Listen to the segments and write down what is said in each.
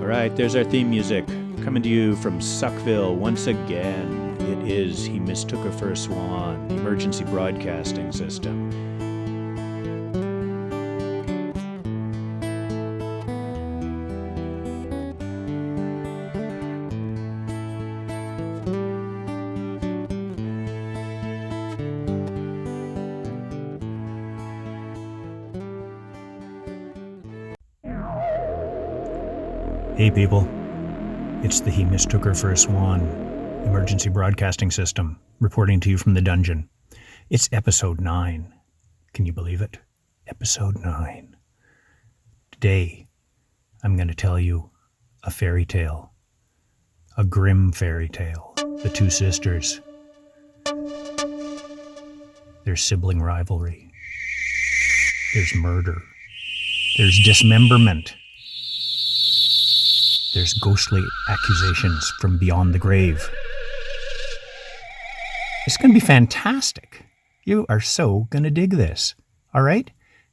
right, there's our theme music coming to you from Suckville once again. It is He Mistook Her for a Swan, the emergency broadcasting system. Hey people, it's the He Mistook Her for a Swan emergency broadcasting system reporting to you from the dungeon. It's episode 9. Can you believe it? Episode 9. Today, I'm going to tell you a fairy tale. A grim fairy tale. The two sisters. There's sibling rivalry. There's murder. There's dismemberment. There's ghostly accusations from beyond the grave. It's going to be fantastic. You are so going to dig this. All right?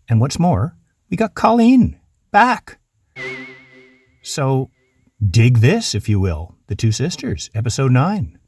And what's more, we got Colleen back. So dig this, if you will. The Two Sisters, episode 9.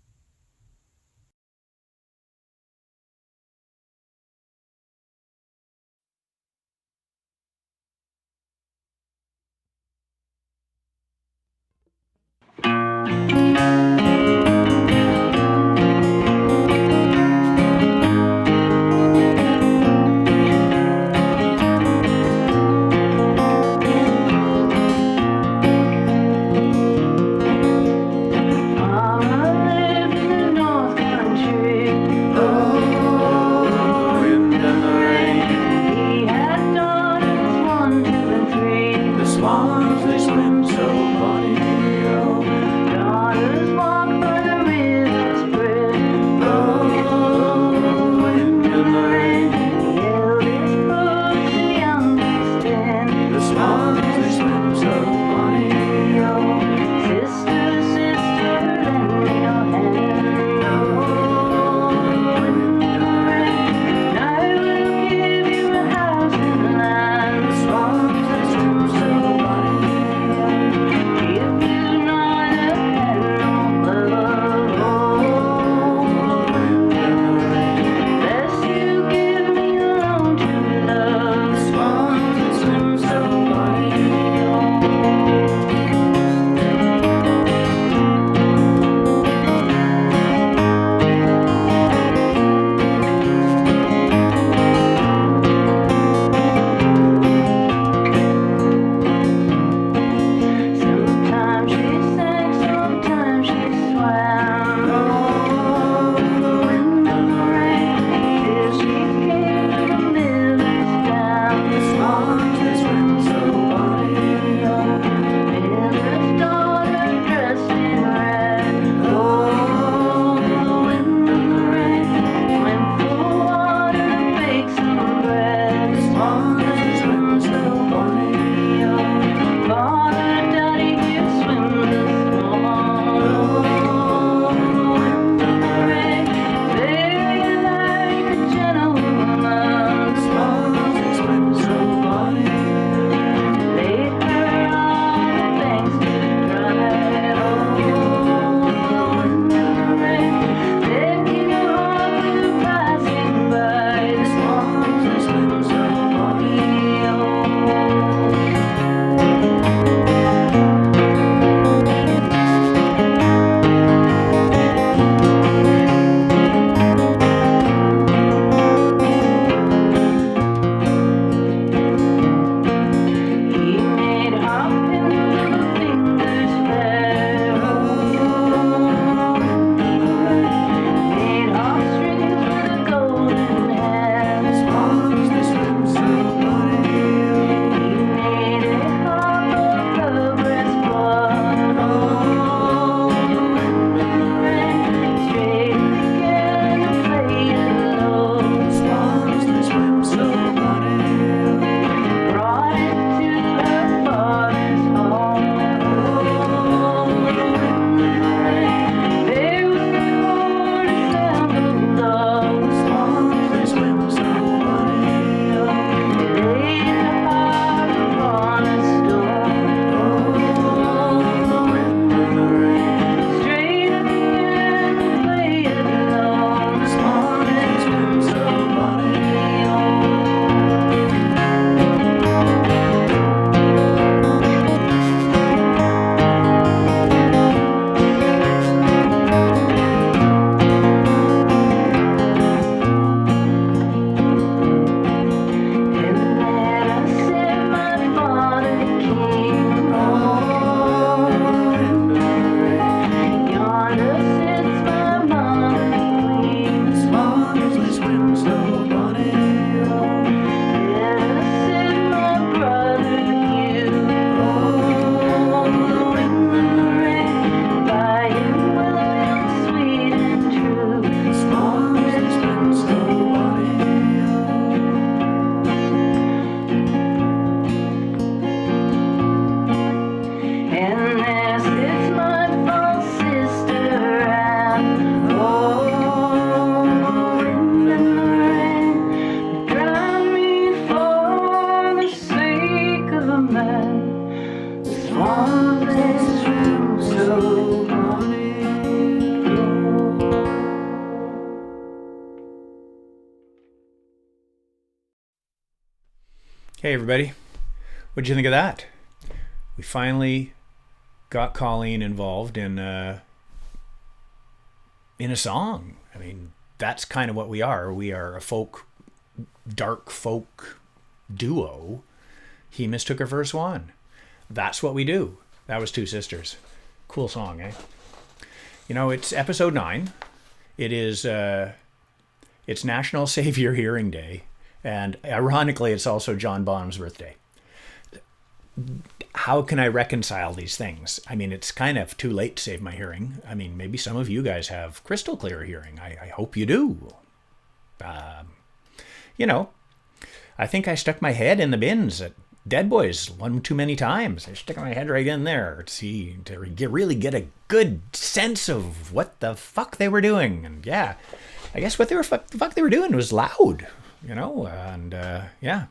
man. The Swan makes his room so morning. Hey everybody, what'd you think of that? We finally got Colleen involved in a song. I mean, that's kind of what we are. We are a dark folk duo. He mistook her for a swan. That's what we do. That was Two Sisters. Cool song, eh? You know, it's episode 9. It is, it's National Save Your Hearing Day. And ironically, it's also John Bonham's birthday. How can I reconcile these things? I mean, it's kind of too late to save my hearing. I mean, maybe some of you guys have crystal clear hearing. I hope you do. You know, I think I stuck my head in the bins at Dead Boys one too many times. I stuck my head right in there to really get a good sense of what the fuck they were doing. And yeah, I guess what the fuck they were doing was loud. You know, and yeah,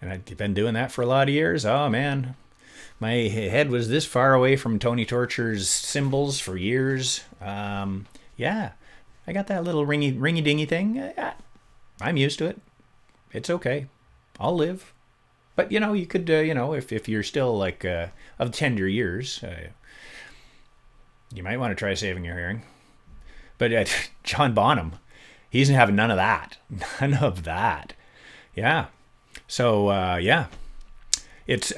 and I've been doing that for a lot of years. Oh man, my head was this far away from Tony Torture's cymbals for years. Yeah, I got that little ringy dingy thing. I'm used to it. It's okay. I'll live. But you know, you could, you know, if you're still like of tender years, you might want to try saving your hearing. But John Bonham, he's having none of that. None of that. Yeah. So, yeah. It's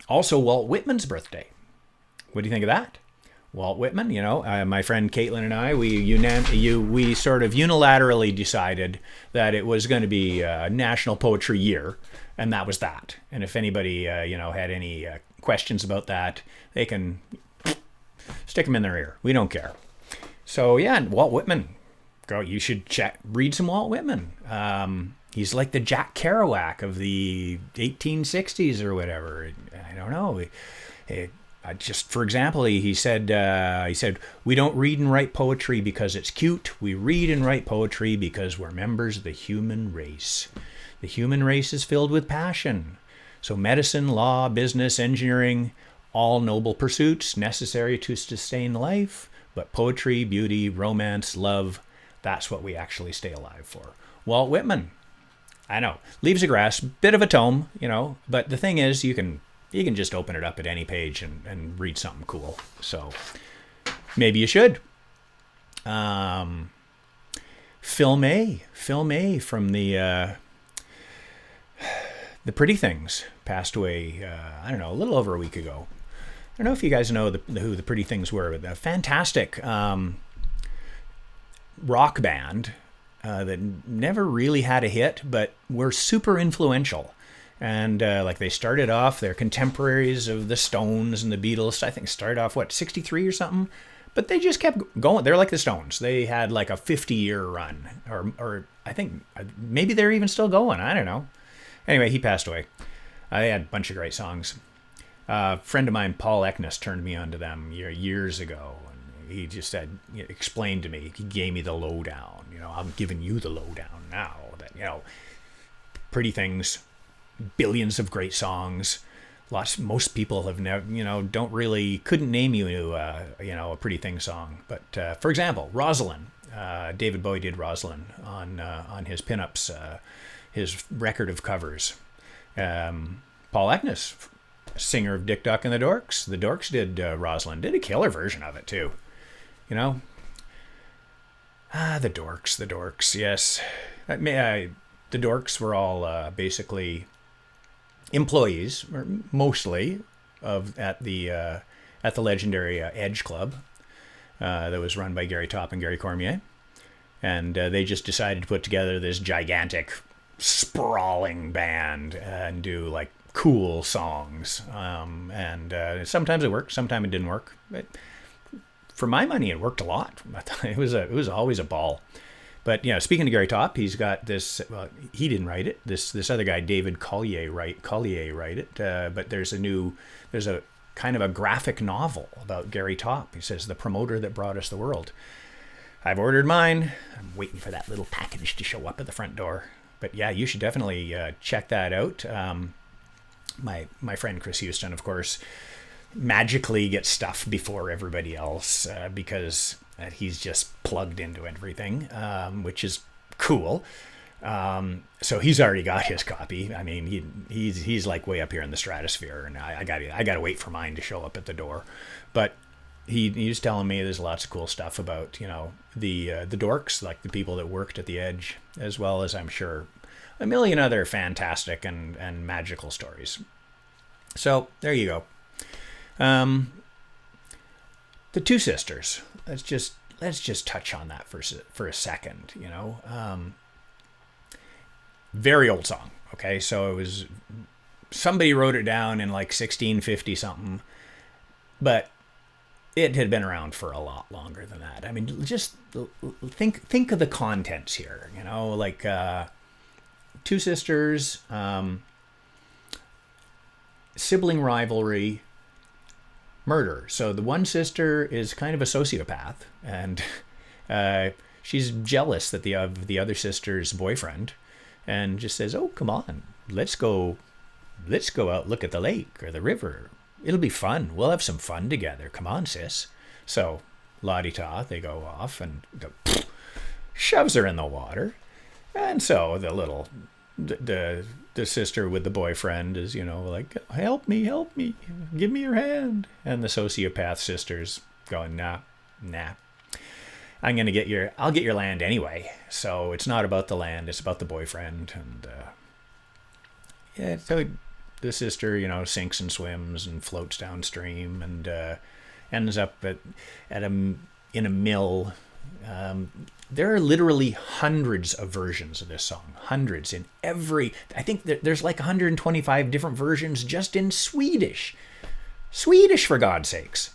also Walt Whitman's birthday. What do you think of that? Walt Whitman, you know, my friend Caitlin and I, we sort of unilaterally decided that it was going to be National Poetry Year, and that was that. And if anybody, you know, had any questions about that, they can stick them in their ear. We don't care. So, yeah, Walt Whitman. Go, you should read some Walt Whitman. He's like the Jack Kerouac of the 1860s or whatever. I don't know. Just for example, he said, we don't read and write poetry because it's cute. We read and write poetry because we're members of the human race. The human race is filled with passion. So medicine, law, business, engineering, all noble pursuits necessary to sustain life. But poetry, beauty, romance, love, that's what we actually stay alive for. Walt Whitman. I know. Leaves of Grass, bit of a tome, you know, but the thing is you can just open it up at any page and read something cool. So maybe you should. Phil May from the Pretty Things passed away, I don't know, a little over a week ago. I don't know if you guys know who the Pretty Things were, but a fantastic rock band that never really had a hit, but were super influential. And like they started off, they're contemporaries of the Stones and the Beatles. I think started off, 63 or something? But they just kept going. They're like the Stones. They had like a 50-year run. Or I think maybe they're even still going. I don't know. Anyway, he passed away. They had a bunch of great songs. A friend of mine, Paul Eckness, turned me onto them years ago. And he just said, explained to me, he gave me the lowdown. You know, I'm giving you the lowdown now. That, you know, Pretty Things, billions of great songs. Most people have never, couldn't name you, a Pretty Thing song. But for example, Rosalind. David Bowie did Rosalind on his pinups, his record of covers. Paul Eckness, singer of Duck and the Dorks. The Dorks did Rosalind. Did a killer version of it too. You know. The Dorks. Yes, the Dorks were all basically employees, or mostly, at the legendary Edge Club that was run by Gary Topp and Gary Cormier, and they just decided to put together this gigantic, sprawling band and do like cool songs. And sometimes it worked, sometimes it didn't work. But for my money, it worked a lot. It was always a ball. But speaking to Gary Topp, he's got this. Well, he didn't write it. This other guy, David Collier, write it. But there's a kind of a graphic novel about Gary Topp. He says, the promoter that brought us the world. I've ordered mine. I'm waiting for that little package to show up at the front door. But yeah, you should definitely check that out. my friend Chris Houston, of course, magically gets stuff before everybody else because he's just plugged into everything, which is cool. So he's already got his copy. I mean, he's like way up here in the stratosphere, and I got to wait for mine to show up at the door. But he was telling me there's lots of cool stuff about, you know, the dorks, like the people that worked at the Edge, as well as, I'm sure, a million other fantastic and magical stories. So there you go. The two sisters. Let's just touch on that for a second. You know, very old song. Okay, so it was, somebody wrote it down in like 1650 something, but it had been around for a lot longer than that. I mean, just think of the contents here. You know, like two sisters, sibling rivalry, murder. So the one sister is kind of a sociopath, and she's jealous that of the other sister's boyfriend, and just says, "Oh, come on, let's go out, look at the lake or the river. It'll be fun. We'll have some fun together. Come on, sis." So la-di-da, they go off and shoves her in the water, and so the sister with the boyfriend is, you know, like, help me, give me your hand. And the sociopath sister's going, nah, I'll get your land anyway. So it's not about the land, it's about the boyfriend. And yeah, so the sister, you know, sinks and swims and floats downstream and ends up in a mill. There are literally hundreds of versions of this song. Hundreds in every... I think there's like 125 different versions just in Swedish. Swedish, for God's sakes.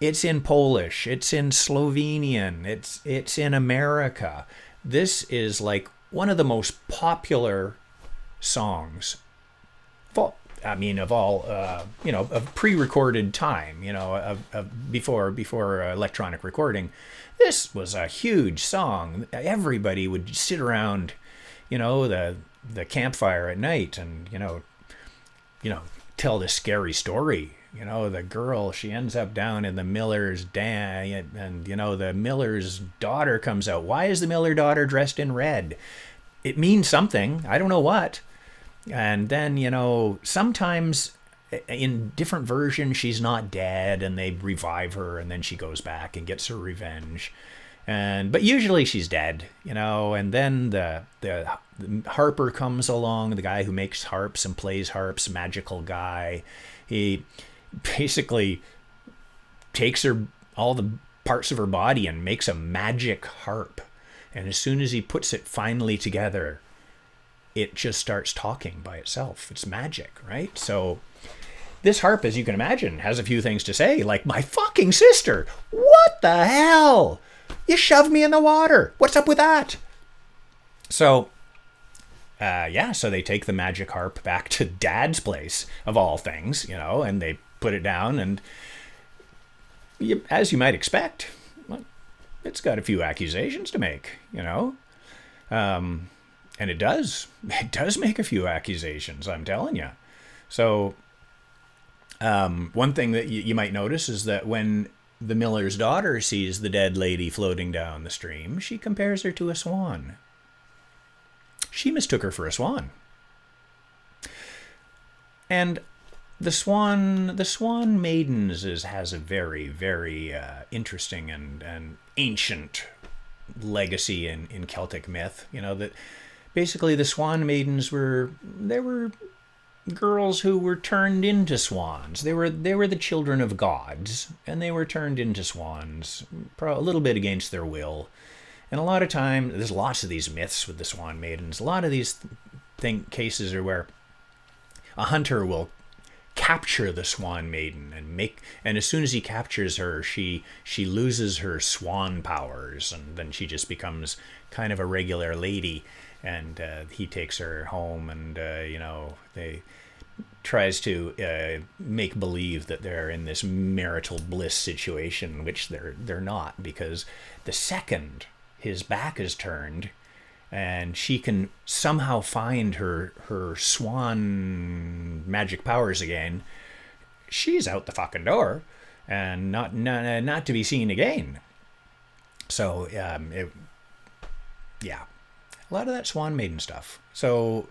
It's in Polish. It's in Slovenian. It's in America. This is like one of the most popular songs. Of all, you know, of pre-recorded time, you know, before electronic recording. This was a huge song. Everybody would sit around, you know, the campfire at night and, you know, tell this scary story. You know, the girl, she ends up down in the miller's den, and, you know, the miller's daughter comes out. Why is the miller daughter dressed in red? It means something. I don't know what. And then, you know, sometimes in different versions, she's not dead and they revive her and then she goes back and gets her revenge. But usually she's dead, you know, and then the harper comes along, the guy who makes harps and plays harps, magical guy. He basically takes all the parts of her body and makes a magic harp. And as soon as he puts it finally together, it just starts talking by itself. It's magic, right? So this harp, as you can imagine, has a few things to say, like, my fucking sister, what the hell? You shoved me in the water. What's up with that? So, so they take the magic harp back to Dad's place, of all things, you know, and they put it down, and as you might expect, it's got a few accusations to make, you know. And it does make a few accusations, I'm telling you. So one thing that you might notice is that when the miller's daughter sees the dead lady floating down the stream, she compares her to a swan. She mistook her for a swan. And the Swan Maidens has a very, very interesting and ancient legacy in Celtic myth. You know, that basically the Swan Maidens were girls who were turned into swans. They were the children of gods, and they were turned into swans, a little bit against their will. And a lot of time, there's lots of these myths with the Swan Maidens. A lot of these cases are where a hunter will capture the Swan Maiden and as soon as he captures her, she loses her swan powers, and then she just becomes kind of a regular lady, and he takes her home, and they tries to make believe that they're in this marital bliss situation, which they're not, because the second his back is turned and she can somehow find her swan magic powers again, she's out the fucking door and not to be seen again. So yeah, a lot of that Swan Maiden stuff. So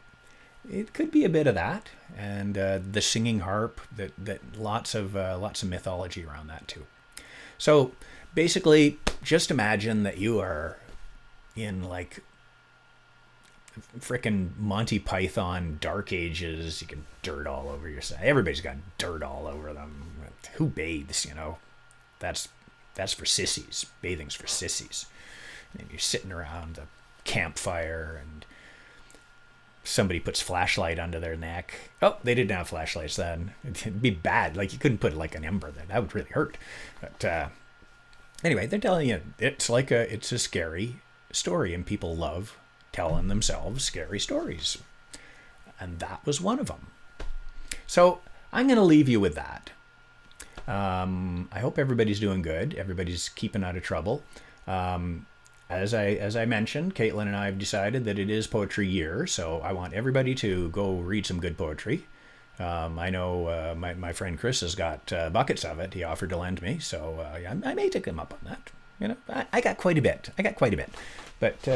it could be a bit of that, and the singing harp. That lots of mythology around that too. So basically, just imagine that you are in like frickin' Monty Python Dark Ages. You get dirt all over yourself. Everybody's got dirt all over them. Who bathes, you know? That's for sissies. Bathing's for sissies. And you're sitting around the campfire and somebody puts flashlight under their neck. Oh, they didn't have flashlights then. It'd be bad. Like, you couldn't put like an ember there. That would really hurt. But anyway, they're telling you it's a scary story, and people love telling themselves scary stories. And that was one of them. So I'm going to leave you with that. I hope everybody's doing good. Everybody's keeping out of trouble. As I mentioned, Caitlin and I have decided that it is poetry year, so I want everybody to go read some good poetry. I know my friend Chris has got buckets of it. He offered to lend me, so I may take him up on that. You know, I got quite a bit. But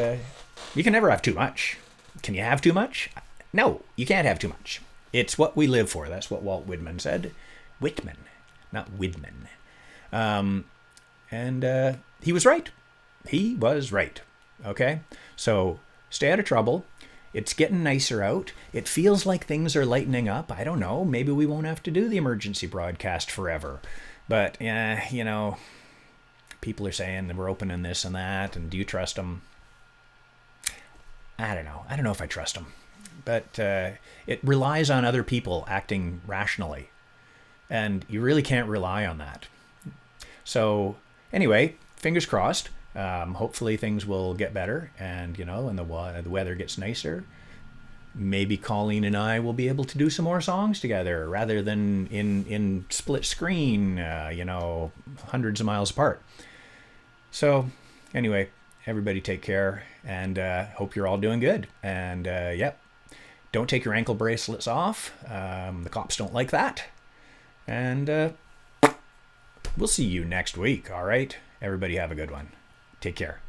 you can never have too much. Can you have too much? No, you can't have too much. It's what we live for. That's what Walt Whitman said. Whitman, not Widman. And he was right. He was right. Okay? So stay out of trouble. It's getting nicer out. It feels like things are lightening up. I don't know. Maybe we won't have to do the emergency broadcast forever. But, you know, people are saying that we're opening this and that, and do you trust them? I don't know. I don't know if I trust them. But it relies on other people acting rationally. And you really can't rely on that. So anyway, fingers crossed. Hopefully things will get better, and you know, and the weather gets nicer. Maybe Colleen and I will be able to do some more songs together rather than in split screen, you know, hundreds of miles apart. So anyway, everybody take care, and hope you're all doing good. And yep, don't take your ankle bracelets off. The cops don't like that. And we'll see you next week. All right, everybody have a good one. Take care.